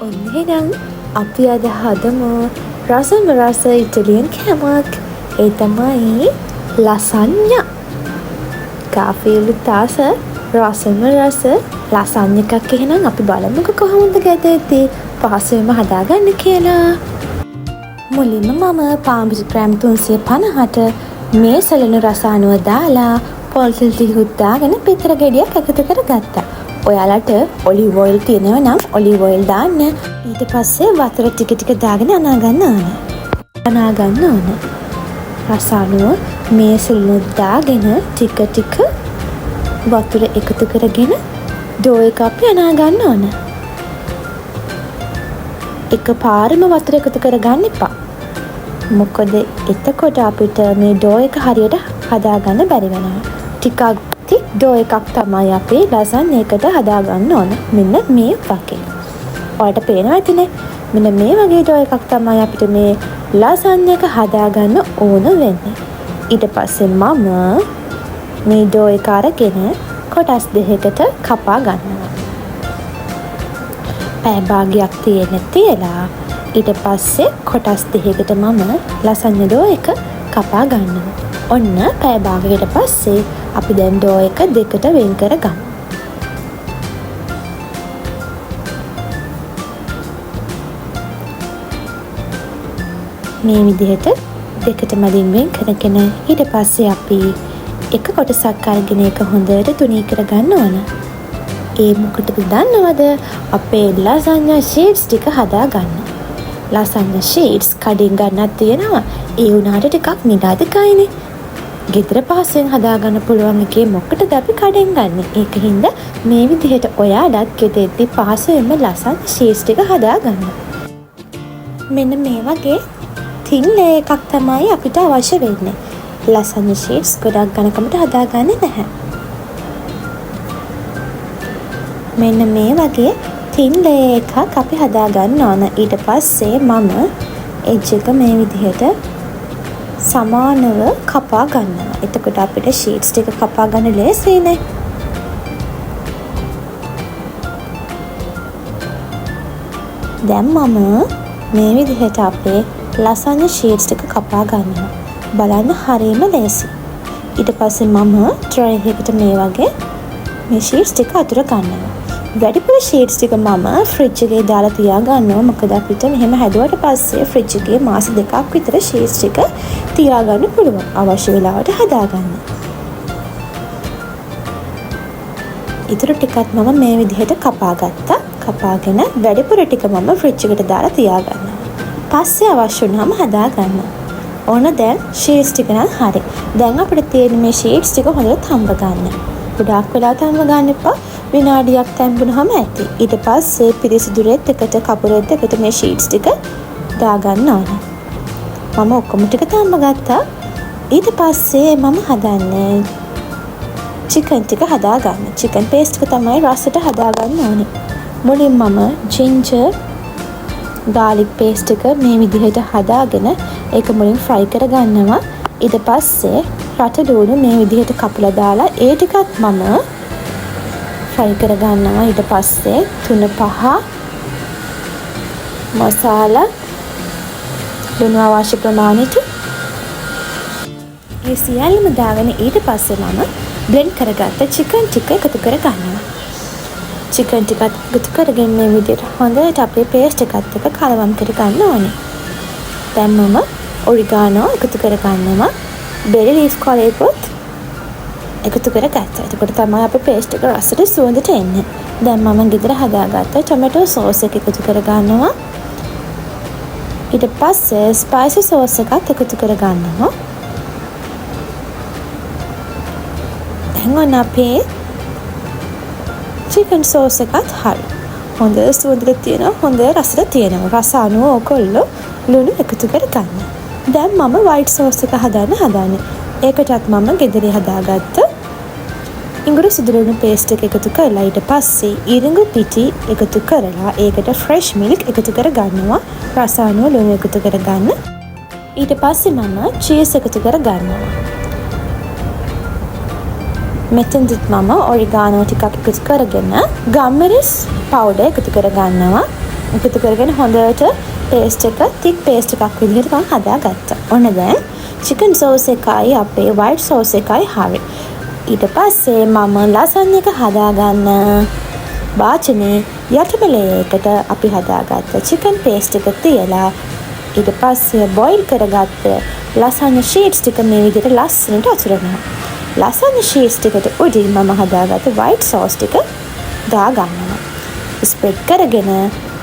ඔන්නේනම් අපි අද හදමු රසම රස ඉටලියන් කෑමක්. ඒ තමයි ලසඤ්ඤා. කාෆියලුත් ආස රසම රස ලසඤ්ඤා එකක්. එහෙනම් අපි බලමුකෝ කොහොමද ගැදෙද්දී පහසුවෙන්ම හදාගන්න කියලා. මුලින්ම මම පාන්පිටි ග්‍රෑම් 350ට මේ සලන රස අනුව දාලා පොල් තෙල් ටිකක් දාගෙන පිටර ගෙඩියක් එකතු කරගත්තා. ඔයාලට ඔලිව් ඔයිල් තියෙනවා නම් ඔලිව් ඔයිල් දාන්න. ඊට පස්සේ වතුර ටික ටික දාගෙන අනා ගන්න ඕන. රස අනුව මේ සලනුත් දාගෙන ටික ටික වතුර එකතු කරගෙන ඩෝ එක අපි අනා ගන්න ඕන. එකපාරම වතුර එකතු කරගන්න එපා. මොකද එතකොට අපිට මේ ඩෝ එක හරියට හදාගන්න බැරි වෙනවා. ටිකක් ඩෝ එකක් තමයි අපි ලසඤ්ඤා එකට හදාගන්න ඕන. මෙන්න මේ වගේ. ඔයාලට පේනවා ඇතිනේ. මෙන්න මේ වගේ ඩෝ එකක් තමයි අපිට මේ ලසඤ්ඤා එක හදාගන්න ඕන වෙන්නේ. ඊට පස්සේ මම මේ ඩෝ එක අරගෙන කොටස් දෙකකට කපා ගන්නවා. පැය භාගයක් තියලා ඊට පස්සේ කොටස් දෙකකට මම ලසඤ්ඤා ඩෝ එක කපා ගන්නවා. ඔන්න පැය භාගයකට පස්සේ අපි දැන් ඩෝ එක දෙකට වෙන් කරගමු. මේ විදිහට දෙකට මැදින් වෙන් කරගෙන ඊට පස්සේ අපි එක කොටසක් අරගෙන ඒක හොඳට තුනී කරගන්න ඕන. ඒ මොකටද දන්නවද? අපේ ලසඤ්ඤා ෂීට්ස් ටික හදාගන්න. ලසඤ්ඤා ෂීට්ස් කඩින් ගන්නත් තියෙනවා. ඒ උනාට ටිකක් නිදාදකයිනේ. ගෙදර පහසෙන් හදාගන්න පුළුවන් එකේ මොකටද අපි කඩෙන් ගන්න. ඒකින්ද මේ විදිහට ඔයාලත් ගෙදරදී පහසුවෙන්ම ලසඤ්ඤා ෂීට්ස් ටික හදාගන්න. මෙන්න මේ වගේ තින් ලේ එකක් තමයි අපිට අවශ්‍ය වෙන්නේ. ලසඤ්ඤා ෂීට්ස් ගොඩක් ඝනකමට හදාගන්නේ නැහැ. මෙන්න මේ වගේ තින් ලේ එකක් අපි හදාගන්න ඕන. ඊට පස්සේ මම එජ් එක මේ විදිහට සමානව කපා ගන්නවා. එතකොට අපිට ෂීට්ස් ටික කපා ගන්න ලේසියිනේ. දැන් මම මේ විදිහට අපේ ලසඤ්ඤා ෂීට්ස් ටික කපා ගන්නවා. බලන්න හරියම ලේසි. ඊට පස්සේ මම ට්‍රේ එකකට මේ වගේ මේ ෂීට්ස් ටික අතුර ගන්නවා. වැඩිපුර ෂීට්ස් ටික මම ෆ්‍රිජ් එකේ දාලා තියාගන්නවා. මොකද අපිට මෙහෙම හැදුවට පස්සේ ෆ්‍රිජ් එකේ මාස 2ක් විතර ෂීට්ස් ටික තියාගන්න පුළුවන්. අවශ්‍ය වෙලාවට හදාගන්න. ඊටු ටිකත් මම මේ විදිහට කපා ගත්තා. කපාගෙන වැඩිපුර ටික මම ෆ්‍රිජ් එකට දාලා තියාගන්නවා. පස්සේ අවශ්‍ය වුණාම හදාගන්නවා. ඕන දැන් ෂීට්ස් ටික නම් හරි. දැන් අපිට තියෙන මේ ෂීට්ස් ටික හොඳට තඹ ගන්න. ගොඩාක් වෙලා තඹ ගන්න එපා. විනාඩියක් තැම්බුනහම ඇති. ඊට පස්සේ පිරිසිදු රෙද් එකට කපුරෙද් එකට මේ ෂීට්ස් ටික දාගන්න ඕන. මම ඔක්කොම ටික තම්බ ගත්තා. ඊට පස්සේ මම හදන්නේ චිකන් ටික හදාගන්න. චිකන් පේස්ට් එක තමයි රසට හදාගන්න ඕනේ. මුලින් මම ජින්ජර් ගාර්ලික් පේස්ට් එක මේ විදිහට හදාගෙන ඒක මුලින් ෆ්‍රයි කරගන්නවා. ඊට පස්සේ රට ඩෝණු මේ විදිහට කපලා දාලා ඒ ටිකත් මම ෆ්‍රයි කරගන්නවා. ඊට පස්සේ 3-5 මසාලා ලුණු අවශ්‍ය ප්‍රමාණයට ඒ සියල්ලම දාගෙන ඊට පස්සේ මම බ්ලෙන්ඩ් කරගත්ත චිකන් ටික එකතු කරගන්නවා. චිකන් ටිකත් එකතු කරගෙන මේ විදිහට හොඳට අපේ පේස්ට් එකත් එක්ක කලවම් කරගන්න ඕනේ. දැන් මම ඔරිගානෝ එකතු කරගන්නවා. බෙරි ලීෆ් කොලේකුත් එකතු කරගත්තා. එතකොට තමයි අපේ පේස්ට් එක රසට සුවඳට එන්නේ. දැන් මම ගෙදර හදාගත්ත ටොමැටෝ සෝස් එක එකතු කරගන්නවා. ඊට පස්සේ ස්පයිසි සෝස් එකත් එකතු කරගන්නවා. දැන් ඔන්න අපේ චිකන් සෝස් එකත් හරි. හොඳ සුවඳට තියෙනවා. හොඳ රසට තියෙනවා. රස අනුව ඔකොල්ලෝ ලුණු එකතු කරගන්න. දැන් මම වයිට් සෝස් එක හදන්නේ. ඒකටත් මම ගෙදර හදාගත්ත ඉඟුරු සුදුලුණු පේස්ට් එක එකතු කරලා ඊට පස්සේ ඉරිඟු පිටි එකතු කරලා ඒකට ෆ්‍රෙෂ් මිල්ක් එකතු කරගන්නවා. රස අනුව ලුණු එකතු කරගන්න. ඊට පස්සේ මම චීස් එකතු කරගන්නවා. මෙතෙන්දිත් මම ඔරිගානෝ ටිකක් එකතු කරගෙන ගම්මිරිස් පවුඩර් එකතු කරගන්නවා. එකතු කරගෙන හොඳට පේස්ට් එක thick paste එකක් විදිහට මම හදාගත්තා. ඔන්න දැන් chicken sauce එකයි අපේ white sauce එකයි හරි. ඊට පස්සේ මම ලසන්ය එක හදාගන්න වාචනේ යටම ලේයර් එකට අපි හදාගත්ත chicken paste එක තියලා ඊට පස්සේ boil කරගත්ත ලසන්ය sheets ටික මේ විදිහට ලස්සනට අතුරනවා. ලසන්ය sheets ටිකට උඩින් මම හදාගත්ත white sauce ටික දාගන්නවා. ස්ප්‍රෙඩ් කරගෙන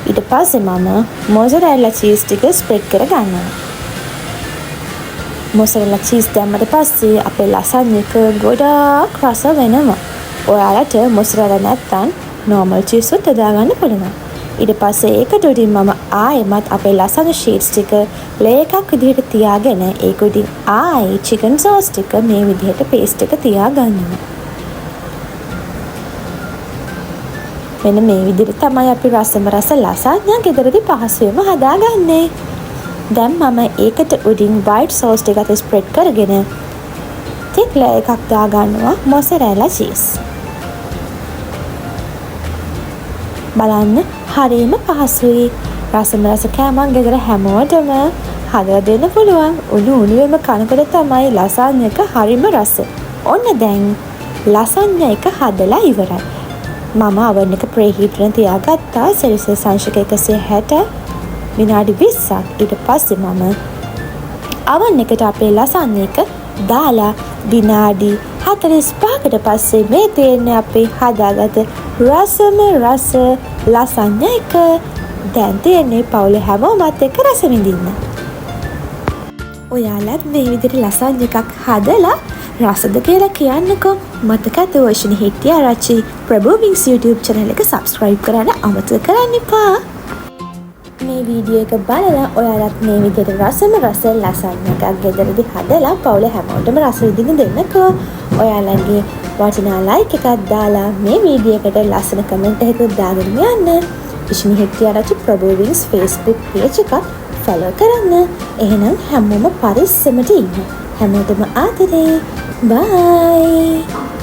ඊට පස්සේ මම මොසරෙල්ලා චීස් ටික ස්ප්‍රෙඩ් කරගන්නවා. මොසරෙල්ලා චීස් දැම්මට පස්සේ අපේ ලසන්ය එක ගොඩාක් රස වෙනවා. ඔයාලට මොසරෙල්ලා නැත්තම් normal චීස් උත් දාගන්න පුළුවන්. ඊට පස්සේ ඒකට උඩින් මම ආයෙමත් අපේ ලසන්ය ෂීට්ස් ටික ලේ එකක් විදිහට තියාගෙන ඒක උඩින් ආයෙ chicken sauce ටික මේ විදිහට paste එක තියාගන්නවා. මෙන්න මේ විදිහට තමයි අපි රසම රස ලසන්ය ගෙදරදී පහසුවෙන්ම හදාගන්නේ. දැන් මම ඒකට උඩින් white sauce ටිකත් ස්ප්‍රෙඩ් කරගෙන thick layer එකක් දාගන්නවා mozzarella cheese. බලන්න හරිම පහසුයි. රසම රස කෑමක් ගෙදර හැමෝටම හදලා දෙන්න පුළුවන්. උණු උණුවේම කනකොට තමයි ලසන්ය එක හරිම රස. ඔන්න දැන් ලසන්ය එක හදලා ඉවරයි. මම oven එක preheat කරන තියාගත්තා සෙල්සියස් අංශක 160 විනාඩි 20ක්. ඊට පස්සේ මම oven එකට අපේ ලසන්ය එක දාලා විනාඩි 45කට පස්සේ මේ තියෙන්නේ අපි හදාගත්ත රසම රස ලසන්ය එක. දැන් තියෙන්නේ පවුලේ හැමෝමත් එක්ක රස විඳින්න. ඔයාලත් මේ විදිහට ලසන්ය එකක් හදලා රසද කියලා කියන්නකෝ. මතකද වර්ෂණ හෙට්ටිආරච්චි ප්‍රභූ වින්ස් YouTube channel එක subscribe කරන්න අමතක කරන්න එපා. මේ වීඩියෝ එක බලලා ඔයාලත් මේ විදිහට රසම රස ලසන්ය එකක් ගෙදරදී හදලා පවුලේ හැමෝටම රස විඳින්න දෙන්නකෝ. ඔයාලගේ වටිනා like එකක් දාලා මේ වීඩියෝ එකට ලස්සන comment එකක් දාගෙන යන්න. වර්ෂණ හෙට්ටිආරච්චි ප්‍රභූ වින්ස් Facebook page එකත් follow කරන්න. එහෙනම් හැමෝම පරිස්සමට ඉන්න. හැමෝටම ආදරේ. Bye.